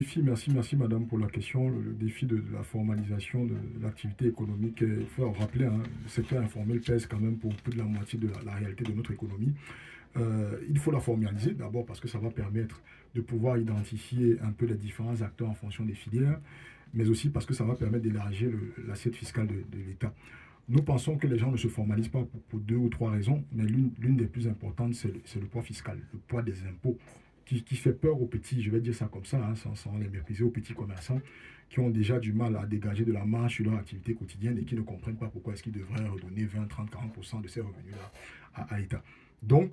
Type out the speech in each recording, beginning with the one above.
Merci madame pour la question. Le défi de la formalisation de l'activité économique, il faut rappeler, hein, le secteur informel pèse quand même pour plus de la moitié de la réalité de notre économie. Il faut la formaliser d'abord parce que ça va permettre de pouvoir identifier un peu les différents acteurs en fonction des filières, mais aussi parce que ça va permettre d'élargir l'assiette fiscale de l'État. Nous pensons que les gens ne se formalisent pas pour deux ou trois raisons, mais l'une des plus importantes, c'est le poids fiscal, le poids des impôts, qui fait peur aux petits, je vais dire ça comme ça, hein, sans les mépriser, aux petits commerçants, qui ont déjà du mal à dégager de la marge sur leur activité quotidienne et qui ne comprennent pas pourquoi est-ce qu'ils devraient redonner 20, 30, 40% de ces revenus-là à l'État. Donc,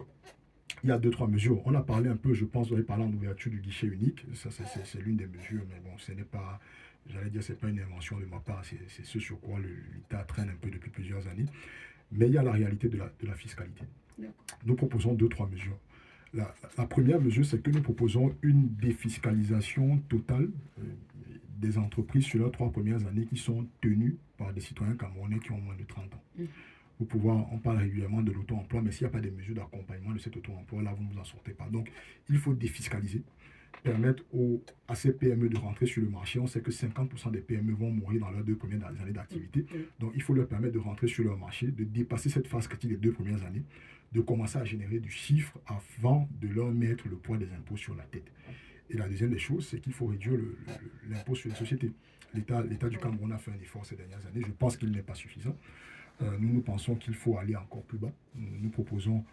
il y a deux, trois mesures. On a parlé un peu, je pense, vous avez parlé en ouverture du guichet unique. Ça, c'est l'une des mesures, mais bon, ce n'est pas, j'allais dire, c'est pas une invention de ma part, c'est ce sur quoi l'État traîne un peu depuis plusieurs années. Mais il y a la réalité de la fiscalité. Nous proposons deux, trois mesures. La première mesure, c'est que nous proposons une défiscalisation totale des entreprises sur leurs 3 premières années qui sont tenues par des citoyens camerounais qui ont moins de 30 ans. Pour pouvoir, on parle régulièrement de l'auto-emploi, mais s'il n'y a pas de mesures d'accompagnement de cet auto-emploi, là, vous ne vous en sortez pas. Donc, il faut défiscaliser, permettre à ces PME de rentrer sur le marché. On sait que 50% des PME vont mourir dans leurs 2 premières années d'activité. Donc, il faut leur permettre de rentrer sur leur marché, de dépasser cette phase critique des 2 premières années, de commencer à générer du chiffre avant de leur mettre le poids des impôts sur la tête. Et la deuxième des choses, c'est qu'il faut réduire l'impôt sur les sociétés. L'État du Cameroun a fait un effort ces dernières années. Je pense qu'il n'est pas suffisant. Nous pensons qu'il faut aller encore plus bas. Nous proposons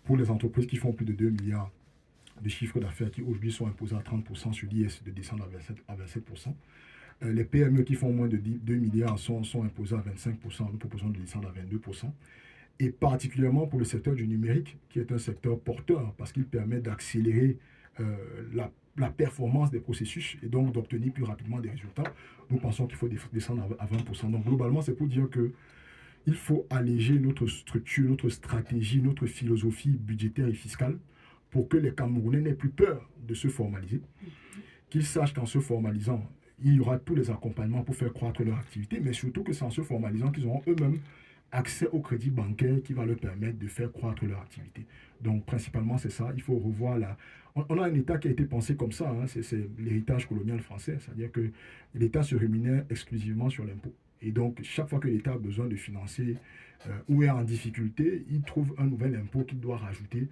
pour les entreprises qui font plus de 2 milliards de chiffre d'affaires qui aujourd'hui sont imposés à 30% sur l'IS de descendre à 27%. Les PME qui font moins de 2 milliards sont imposés à 25%. Nous proposons de descendre à 22%. Et particulièrement pour le secteur du numérique, qui est un secteur porteur parce qu'il permet d'accélérer la performance des processus et donc d'obtenir plus rapidement des résultats. Nous pensons qu'il faut descendre à 20%. Donc globalement, c'est pour dire que il faut alléger notre structure, notre stratégie, notre philosophie budgétaire et fiscale pour que les Camerounais n'aient plus peur de se formaliser, qu'ils sachent qu'en se formalisant, il y aura tous les accompagnements pour faire croître leur activité, mais surtout que c'est en se formalisant qu'ils auront eux-mêmes accès au crédit bancaire qui va leur permettre de faire croître leur activité. Donc, principalement, c'est ça. Il faut revoir la... On a un État qui a été pensé comme ça, hein, c'est l'héritage colonial français, c'est-à-dire que l'État se rémunère exclusivement sur l'impôt. Et donc, chaque fois que l'État a besoin de financer ou est en difficulté, il trouve un nouvel impôt qu'il doit rajouter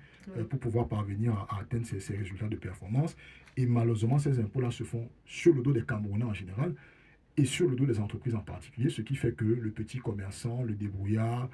pour pouvoir parvenir à atteindre ces résultats de performance. Et malheureusement, ces impôts-là se font sur le dos des Camerounais en général et sur le dos des entreprises en particulier, ce qui fait que le petit commerçant, le débrouillard,